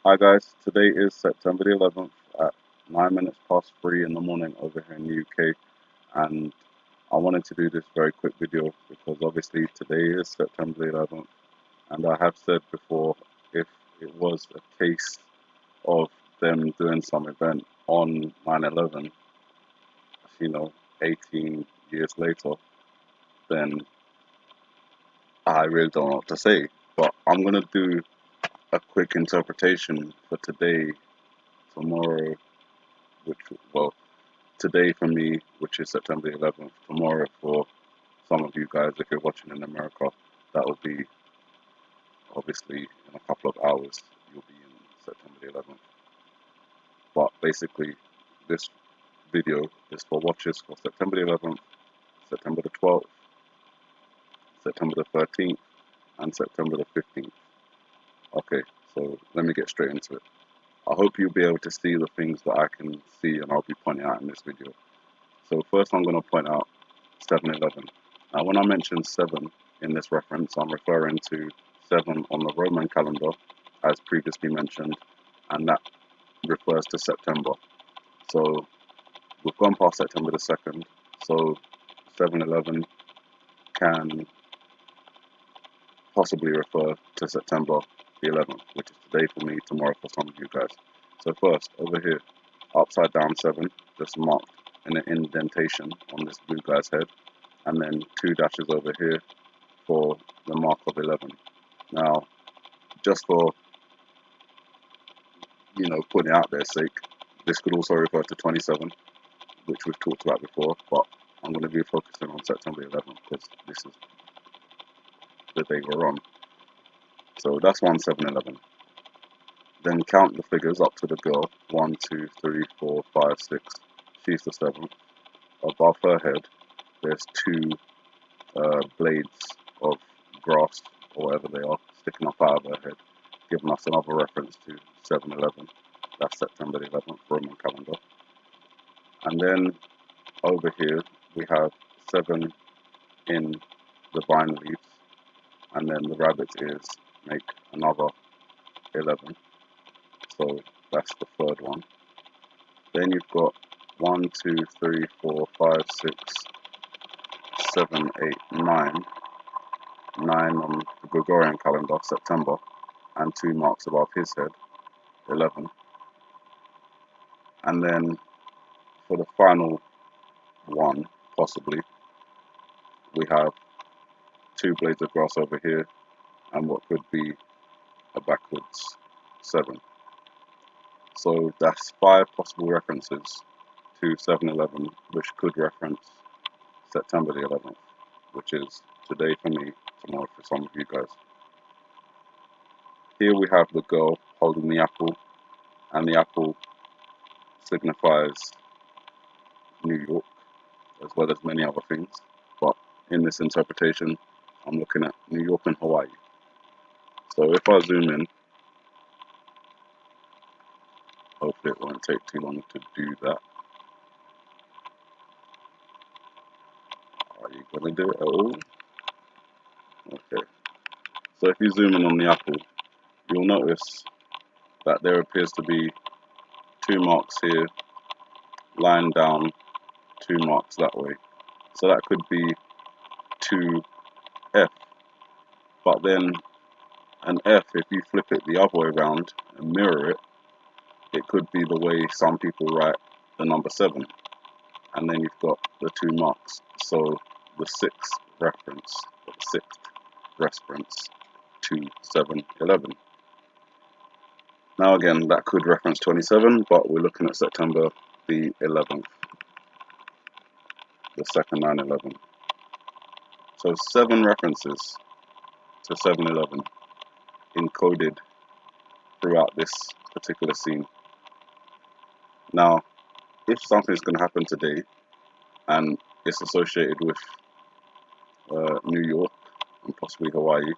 Hi guys, today is September the 11th at 9 minutes past 3 in the morning over here in the UK, and I wanted to do this very quick video because obviously today is September the 11th, and I have said before, if it was a case of them doing some event on 9/11, 18 years later, then I really don't know what to say, but I'm going to do a quick interpretation for today, tomorrow, which, well, today for me, which is September the 11th, tomorrow for some of you guys, if you're watching in America, that will be obviously in a couple of hours, you'll be in September the 11th. But basically, this video is for watches for September the 11th, September the 12th, September the 13th, and September the 15th. Okay, so let me get straight into it. I hope you'll be able to see the things that I can see and I'll be pointing out in this video. So first I'm going to point out 7/11. Now when I mention 7 in this reference, I'm referring to 7 on the Roman calendar, as previously mentioned, and that refers to September. So we've gone past September the 2nd, so 7/11 can possibly refer to September the 11th, which is today for me, tomorrow for some of you guys. So first, over here, upside down 7, just marked in an indentation on this blue guy's head, and then 2 dashes over here for the mark of 11. Now, just for, putting it out there's sake, this could also refer to 27, which we've talked about before, but I'm going to be focusing on September 11th because this is the day we're on. So that's 7/11. Then count the figures up to the girl. 1, 2, 3, 4, 5, 6. She's the 7th. Above her head, there's 2 blades of grass or whatever they are sticking up out of her head, giving us another reference to 7/11. That's September the 11th Roman calendar. And then over here we have 7 in the vine leaves, and then the rabbit's ears make another 11. So that's the third one. Then you've got 1, 2, 3, 4, 5, 6, 7, 8, 9. 9 on the Gregorian calendar, September, and 2 marks above his head, 11. And then for the final one, possibly, we have 2 blades of grass over here, and what could be a backwards 7. So that's 5 possible references to 7/11, which could reference September the 11th, which is today for me, tomorrow for some of you guys. Here we have the girl holding the apple, and the apple signifies New York, as well as many other things. But in this interpretation, I'm looking at New York and Hawaii. So if I zoom in, hopefully it won't take too long to do that. Are you going to do it at all? Okay. So if you zoom in on the apple, you'll notice that there appears to be 2 marks here, lying down, 2 marks that way. So that could be 2F. But then an F, if you flip it the other way around and mirror it, it could be the way some people write the number 7. And then you've got the 2 marks. So the 6th reference, or the 6th reference to 7/11. Now again, that could reference 27, but we're looking at September the 11th, the second 9/11. So 7 references to 7/11 encoded throughout this particular scene. Now, if something's going to happen today and it's associated with New York and possibly Hawaii,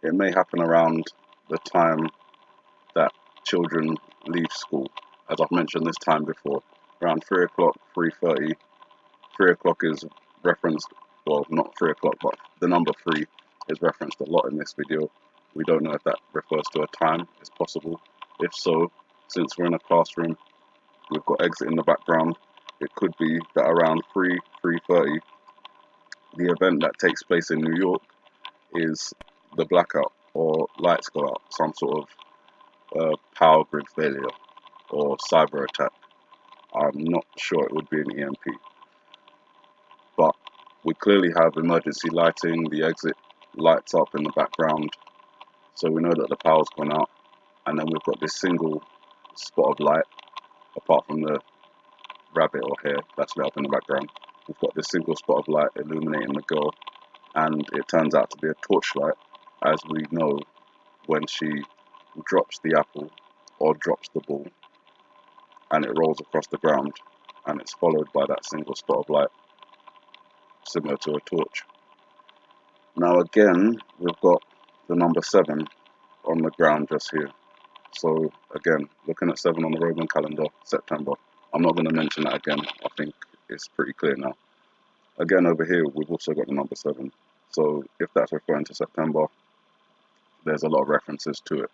it may happen around the time that children leave school. As I've mentioned this time before, around 3 o'clock, 3:30. 3 o'clock is referenced, well, not 3 o'clock, but the number 3 is referenced a lot in this video. We don't know if that refers to a time, it's possible. If so, since we're in a classroom, we've got exit in the background. It could be that around 3:30, the event that takes place in New York is the blackout, or lights go out, some sort of power grid failure or cyber attack. I'm not sure it would be an EMP, but we clearly have emergency lighting. The exit lights up in the background, so we know that the power's gone out. And then we've got this single spot of light, apart from the rabbit or hare that's lit up in the background. We've got this single spot of light illuminating the girl, and it turns out to be a torchlight, as we know when she drops the apple or drops the ball, and it rolls across the ground, and it's followed by that single spot of light, similar to a torch. Now again, we've got the number 7 on the ground just here. So again, looking at 7 on the Roman calendar, September. I'm not going to mention that again. I think it's pretty clear now. Again, over here, we've also got the number 7. So if that's referring to September, there's a lot of references to it.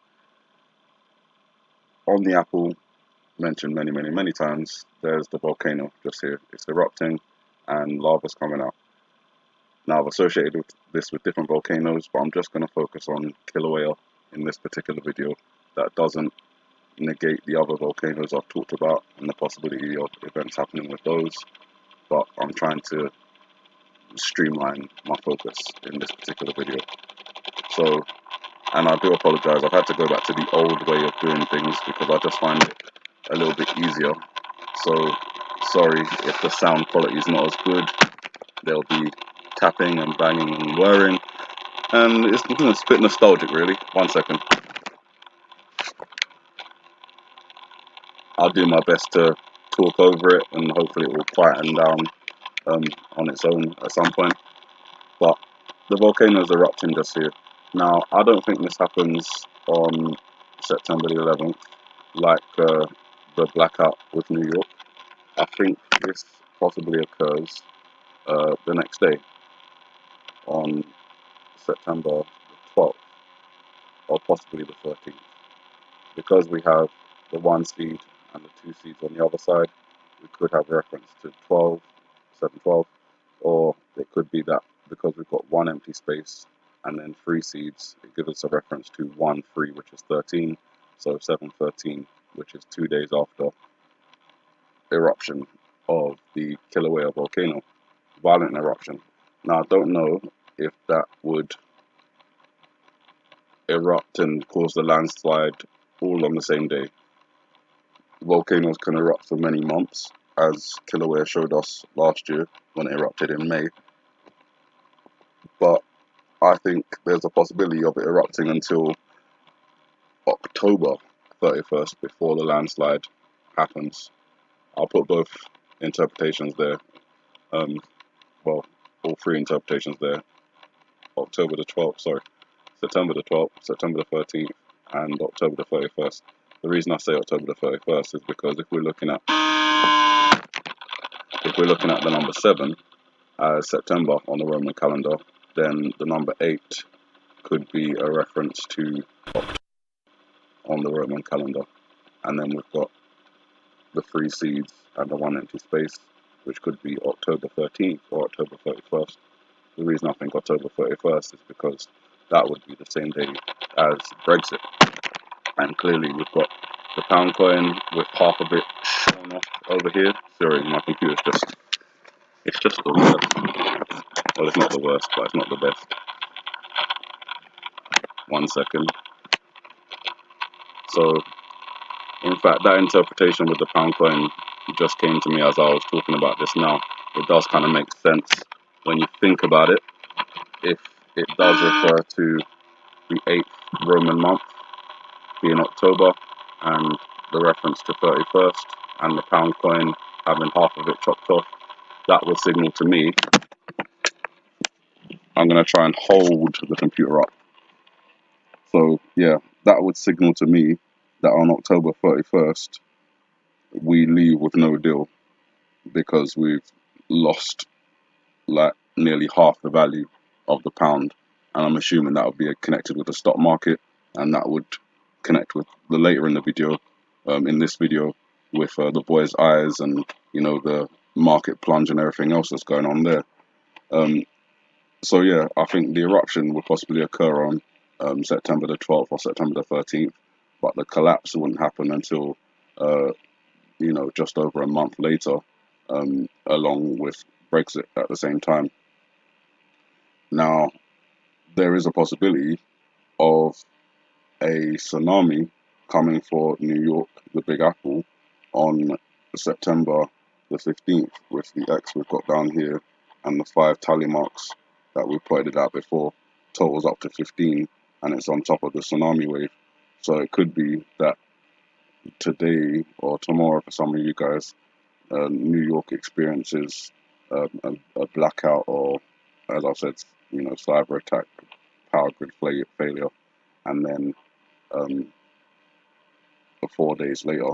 On the apple, mentioned many times, there's the volcano just here. It's erupting and lava's coming out. Now, I've associated this with different volcanoes, but I'm just going to focus on Kilauea in this particular video. That doesn't negate the other volcanoes I've talked about and the possibility of events happening with those, but I'm trying to streamline my focus in this particular video. So, and I do apologize, I've had to go back to the old way of doing things because I just find it a little bit easier. So sorry if the sound quality is not as good. There'll be tapping and banging and whirring, and it's a bit nostalgic really. 1 second. I'll do my best to talk over it, and hopefully it will quieten down on its own at some point. But the volcano is erupting just here. Now, I don't think this happens on September the 11th, like the blackout with New York. I think this possibly occurs the next day, on September the 12th, or possibly the 13th. Because we have the 1 seed and the 2 seeds on the other side, we could have reference to 12, 7/12, or it could be that because we've got 1 empty space and then 3 seeds, it gives us a reference to 1/3, which is 13, so 7/13, which is 2 days after eruption of the Kilauea volcano, violent eruption. Now, I don't know if that would erupt and cause the landslide all on the same day. Volcanoes can erupt for many months, as Kilauea showed us last year when it erupted in May. But I think there's a possibility of it erupting until October 31st before the landslide happens. I'll put both interpretations there. Well, all 3 interpretations there. October the 12th, sorry. September the 12th, September the 13th, and October the 31st. The reason I say October the 31st is because if we're looking at the number 7 as September on the Roman calendar, then the number 8 could be a reference to October on the Roman calendar. And then we've got the 3 seeds and the 1 empty space, which could be October 13th or October 31st. The reason I think October 31st is because that would be the same day as Brexit. And clearly we've got the pound coin with half of it shown off over here. Sorry, my computer's it's just the worst. Well, it's not the worst, but it's not the best. 1 second. So, in fact, that interpretation with the pound coin just came to me as I was talking about this now. It does kind of make sense when you think about it. If it does refer to the 8th Roman month being October, and the reference to 31st, and the pound coin having half of it chopped off, that would signal to me. I'm going to try and hold the computer up. So yeah, that would signal to me that on October 31st, we leave with no deal, because we've lost like nearly half the value of the pound, and I'm assuming that would be connected with the stock market, and that would connect with the later in the video, in this video, with the boy's eyes and the market plunge and everything else that's going on there. So yeah, I think the eruption would possibly occur on September the 12th or September the 13th, but the collapse wouldn't happen until just over a month later, along with Brexit at the same time. Now, there is a possibility of a tsunami coming for New York, the Big Apple, on September the 15th, with the X we've got down here and the 5 tally marks that we pointed out before, totals up to 15, and it's on top of the tsunami wave. So it could be that today or tomorrow for some of you guys, New York experiences a blackout, or, as I said, cyber attack, power grid failure, and then 4 days later,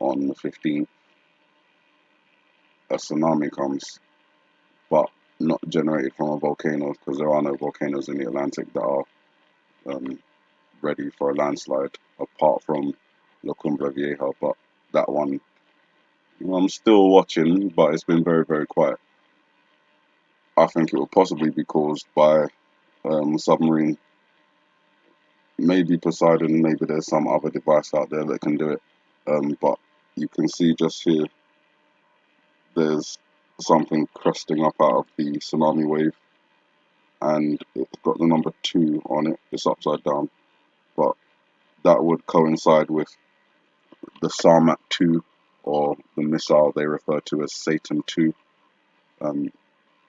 on the 15th, a tsunami comes, but not generated from a volcano, because there are no volcanoes in the Atlantic that are ready for a landslide, apart from La Cumbre Vieja. But that one, I'm still watching, but it's been very, very quiet. I think it will possibly be caused by a submarine, maybe Poseidon, maybe there's some other device out there that can do it. But you can see just here, there's something cresting up out of the tsunami wave, and it's got the number 2 on it. It's upside down, but that would coincide with the Sarmat 2, or the missile they refer to as Satan 2.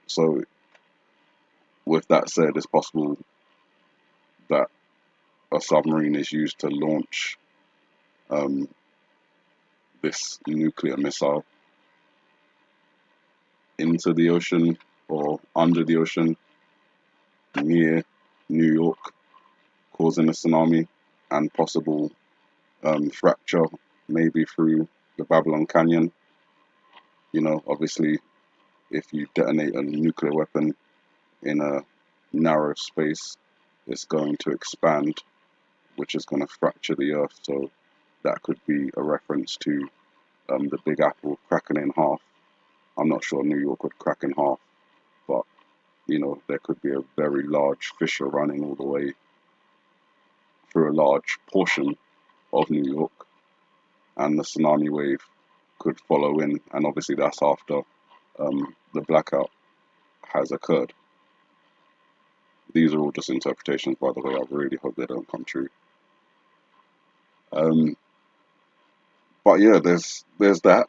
So with that said, it's possible that a submarine is used to launch this nuclear missile into the ocean or under the ocean near New York, causing a tsunami and possible fracture maybe through the Babylon Canyon. Obviously, if you detonate a nuclear weapon in a narrow space, it's going to expand, which is going to fracture the earth. So that could be a reference to the Big Apple cracking in half. I'm not sure New York would crack in half, but there could be a very large fissure running all the way through a large portion of New York, and the tsunami wave could follow in, and obviously that's after the blackout has occurred. These are all just interpretations, by the way. I really hope they don't come true. But yeah, there's that.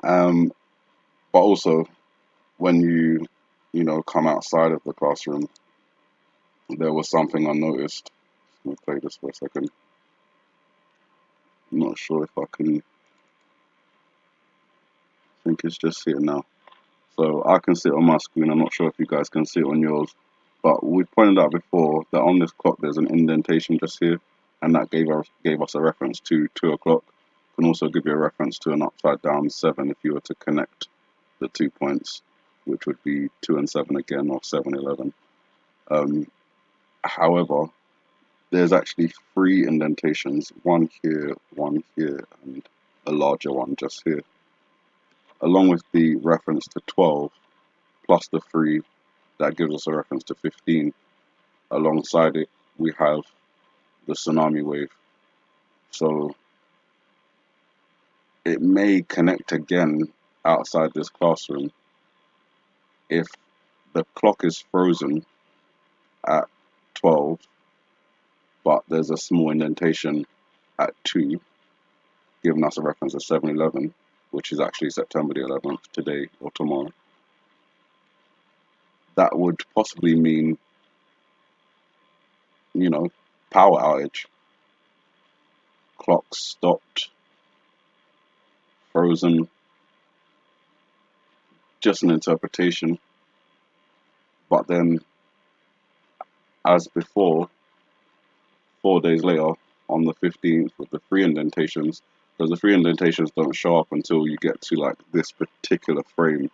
But also, when you come outside of the classroom, there was something I noticed. Let me play this for a second. I'm not sure if I can. I think it's just here now. So I can see it on my screen. I'm not sure if you guys can see it on yours. But we pointed out before that on this clock there's an indentation just here, and that gave us a reference to 2 o'clock. Can also give you a reference to an upside down 7 if you were to connect the 2 points, which would be 2 and 7 again, or 7-11. However, there's actually 3 indentations, one here, and a larger one just here, along with the reference to 12 plus the 3 that gives us a reference to 15. Alongside it, we have the tsunami wave. So it may connect again outside this classroom if the clock is frozen at 12, but there's a small indentation at 2, giving us a reference to 7-11, which is actually September the 11th, today or tomorrow. That would possibly mean, power outage. Clocks stopped, frozen, just an interpretation. But then, as before, 4 days later, on the 15th, with the 3 indentations, because the 3 indentations don't show up until you get to like this particular frame.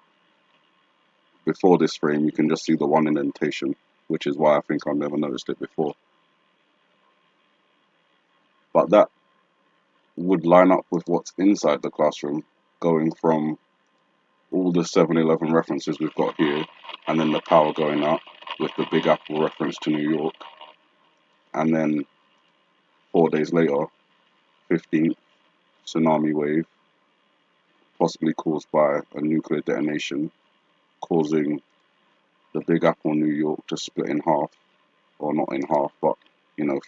Before this frame, you can just see the 1 indentation, which is why I think I've never noticed it before. But that would line up with what's inside the classroom, going from all the 7-Eleven references we've got here, and then the power going out with the Big Apple reference to New York, and then 4 days later, 15th tsunami wave, possibly caused by a nuclear detonation, causing the Big Apple, New York, to split in half, or not in half, but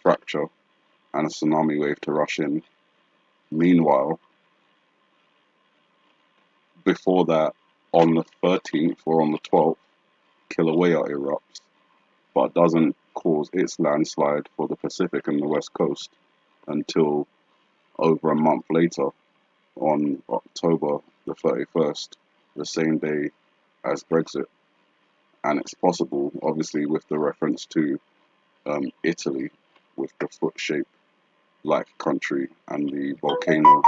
fracture, and a tsunami wave to rush in. Meanwhile, before that, on the 13th or on the 12th, Kilauea erupts, but doesn't cause its landslide for the Pacific and the West Coast until over a month later, on October the 31st, the same day as Brexit. And it's possible, obviously, with the reference to Italy, with the foot-shaped like country and the volcano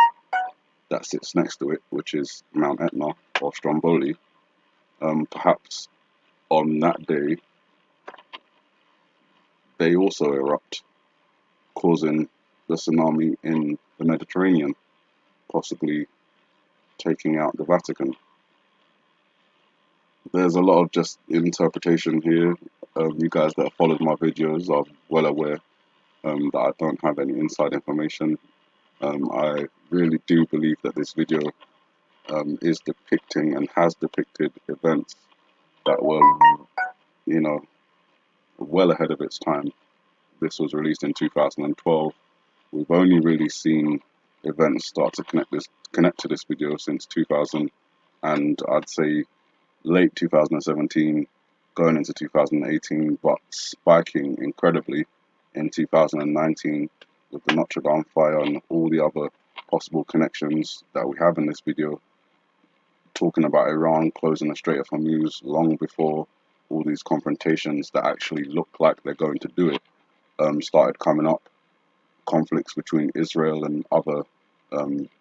that sits next to it, which is Mount Etna or Stromboli. Perhaps on that day, they also erupt, causing the tsunami in the Mediterranean, possibly taking out the Vatican. There's a lot of just interpretation here. You guys that have followed my videos are well aware that I don't have any inside information. I really do believe that this video is depicting and has depicted events that were, well ahead of its time. This was released in 2012. We've only really seen events start to connect to this video since 2000, and I'd say late 2017, going into 2018, but spiking incredibly in 2019 with the Notre Dame fire and all the other possible connections that we have in this video, talking about Iran closing the Strait of Hormuz long before all these confrontations that actually look like they're going to do it started coming up. Conflicts between Israel and other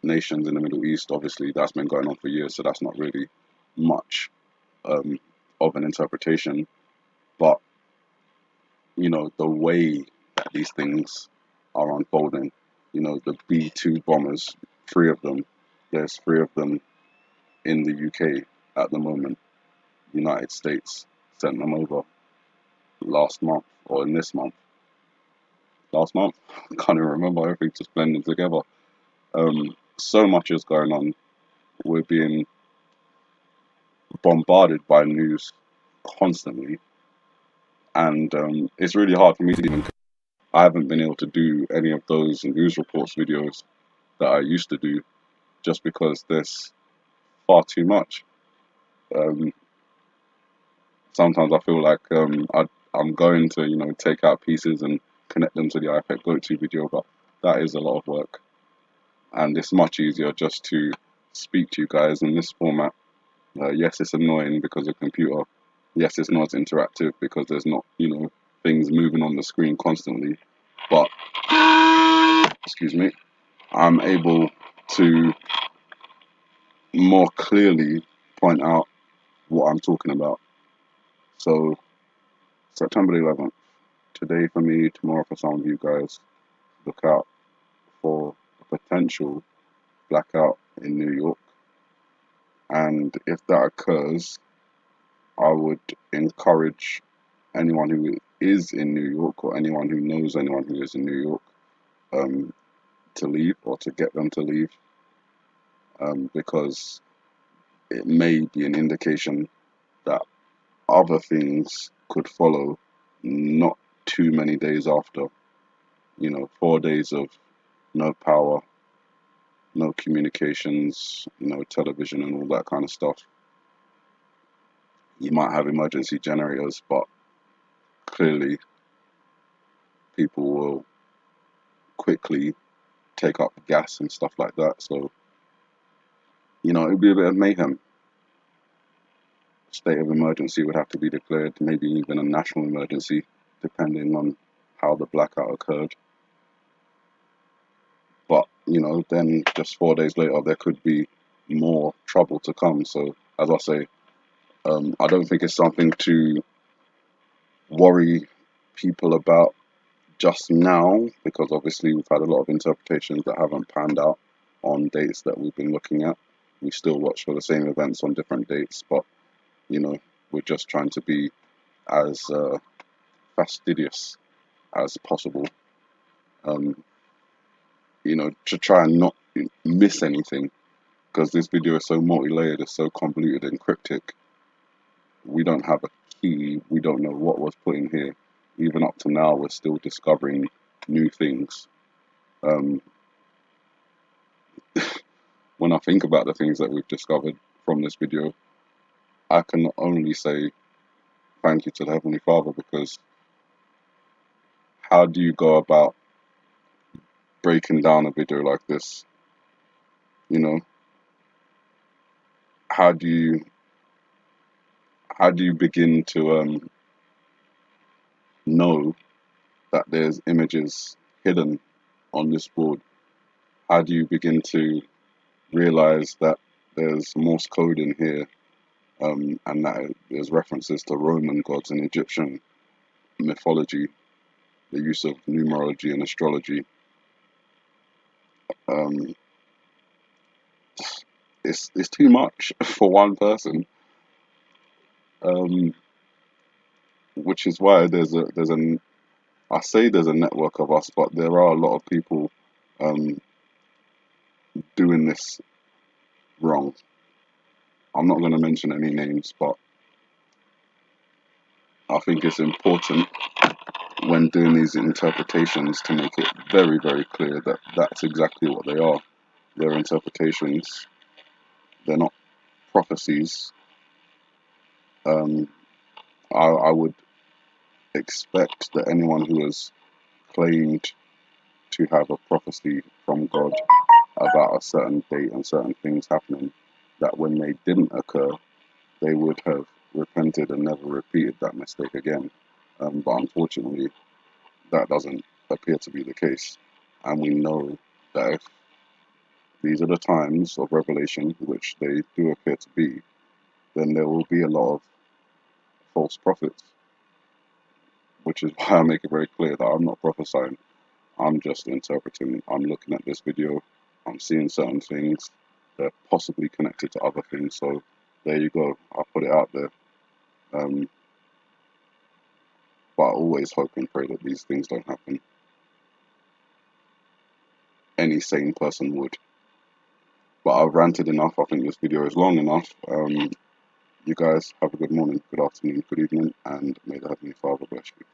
nations in the Middle East, obviously that's been going on for years, so that's not really much of an interpretation. But the way that these things are unfolding, the B-2 bombers, three of them, there's three of them in the UK at the moment. United States sent them over last month, or in this month. Last month? I can't even remember, everything just blending together. So much is going on. We're being bombarded by news constantly, and it's really hard for me to even. I haven't been able to do any of those news reports videos that I used to do, just because there's far too much. Sometimes I feel like I'm going to take out pieces and connect them to the iPad Go-To video, but that is a lot of work, and it's much easier just to speak to you guys in this format. Yes, it's annoying because of computer. Yes, it's not interactive because there's not things moving on the screen constantly, but excuse me, I'm able to more clearly point out what I'm talking about. So September 11th, today for me, tomorrow for some of you guys, look out for a potential blackout in New York. And if that occurs, I would encourage anyone who is in New York, or anyone who knows anyone who is in New York, to leave, or to get them to leave, because it may be an indication that other things could follow not too many days after. 4 days of no power, no communications, no television and all that kind of stuff. You might have emergency generators, but clearly people will quickly take up gas and stuff like that. So, it'd be a bit of mayhem. State of emergency would have to be declared, maybe even a national emergency, depending on how the blackout occurred. But, then just 4 days later, there could be more trouble to come. So, as I say, I don't think it's something to worry people about just now, because obviously we've had a lot of interpretations that haven't panned out on dates that we've been looking at. We still watch for the same events on different dates, but you know, we're just trying to be as fastidious as possible, um, you know, to try and not miss anything, because this video is so multi-layered, it's so convoluted and cryptic. We don't have a key, we don't know what was put in here. Even up to now, we're still discovering new things. Um, when I think about the things that we've discovered from this video, I can only say thank you to the Heavenly Father, because how do you go about breaking down a video like this? You know, how do you begin to know that there's images hidden on this board? How do you begin to realize that there's Morse code in here, and that there's references to Roman gods and Egyptian mythology, the use of numerology and astrology? Um, it's too much for one person, which is why I say there's a network of us, but there are a lot of people um, doing this wrong. I'm not going to mention any names, but I think it's important when doing these interpretations to make it very, very clear that that's exactly what they are. They're interpretations. They're not prophecies. I would expect that anyone who has claimed to have a prophecy from God about a certain date and certain things happening, that when they didn't occur, they would have repented and never repeated that mistake again. But unfortunately, that doesn't appear to be the case. And we know that if these are the times of revelation, which they do appear to be, then there will be a lot of false prophets, which is why I make it very clear that I'm not prophesying. I'm just interpreting. I'm looking at this video, I'm seeing certain things, they're possibly connected to other things, so there you go, I'll put it out there. But I always hope and pray that these things don't happen. Any sane person would. But I've ranted enough. I think this video is long enough. You guys have a good morning, good afternoon, good evening, and may the Heavenly Father bless you.